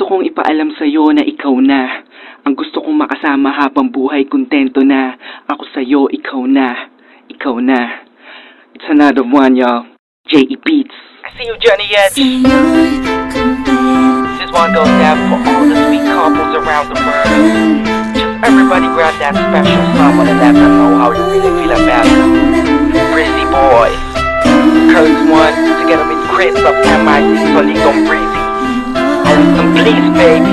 Gusto kong ipaalam sa'yo na ikaw na. Ang gusto kong makasama habang buhay, kontento na. Ako sa'yo, ikaw na. Ikaw na. It's another one, y'all. J.E. Beats. I see you, Johnny Edge. This is one goes down for all the sweet couples around the world. Just everybody grab that special someone and let them know how you really feel about them. Breezy Boys. Kurtz One, together with Chris of MIC, Solidong Breezy. And please, baby.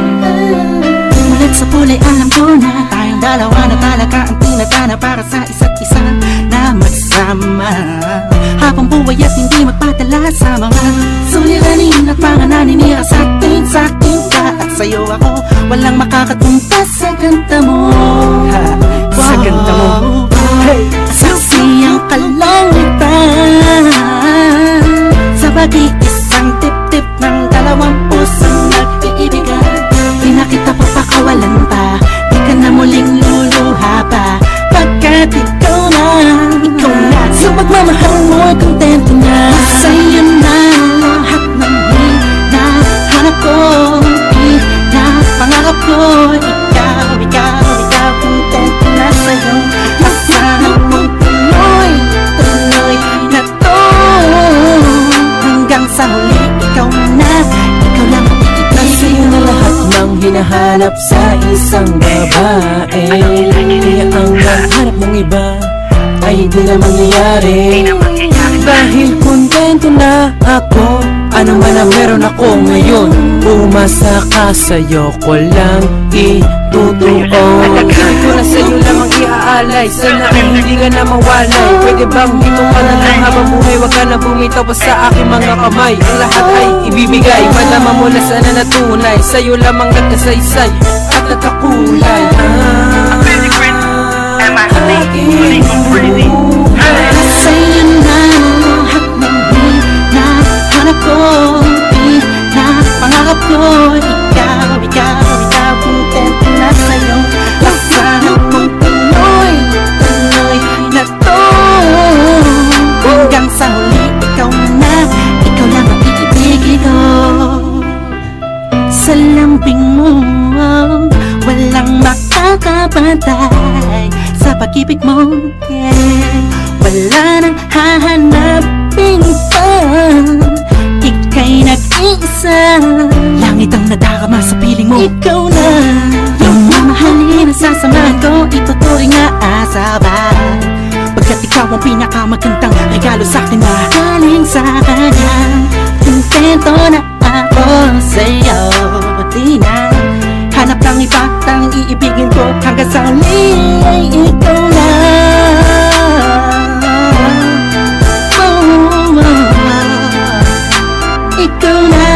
Mulat sa pulay, alam ko na tayong dalawa na talaga ang tinadhana para sa isa't isa na magsama habang buhay at hindi magpadala sa mga suliranin at mga naninira sa atin ka at sa'yo ako. Walang makakatumpa sa ganda mo, Sa ganda mo. Hey! Saksiyang kalangitan sa pag-iisang tip-tip ng dalawang pusong nag-iibigan. Di na kita papakawalan pa, di ka na muling luluha pa, pagkat ikaw na sa pagmamahal mo'y kontento na. Sa'yo na lahat ng hinahanap ko, pangarap ko. Ikaw, kontento na sa'yo. Masarap mong tuloy na to hanggang sa huli. Ikaw na, ikaw lang ang iibigin. Sa'yo na lahat ng hinahanap sa isang babae. Kaya ang hanap mong iba ay hindi na mangyayari. Dahil kontento na ako, ano man ang meron ako ngayon. Umasa ka, sa'yo ko lang itutuon. Ito na sa'yo lamang iaalay, sana ay hindi ka na mawalay. Pwede bang dito ka na lang habang buhay, wag ka na bumitaw pa sa aking mga kamay. Ang lahat ay ibibigay, malaman mo na sana natunay. Sa'yo lamang nagkasaysay at nagkakulay. Sa'yo na lahat ng hinahanap ko, pangarap ko. Ikaw, kontento na sa'yo. Masarap mong tuloy na to hanggang sa huli. Ikaw na, ikaw lang ang iibigin ko. Sa lambing mo, walang makakapantay sa pag-ibig mo, yeah. Wala nang hahanapin pa, ika'y nag-iisa. Langit ang nadarama sa piling mo. Ikaw na yung mamahalin na sasamahan ko, ituturing na asabay, pagkat ikaw ang pinakamagandang regalo sa'kin na galing sa kanya. Kontento na ako sa'yo, di na hanap ng iba, tang iibigin ko hanggang sa huli ay ikaw na. Ikaw na.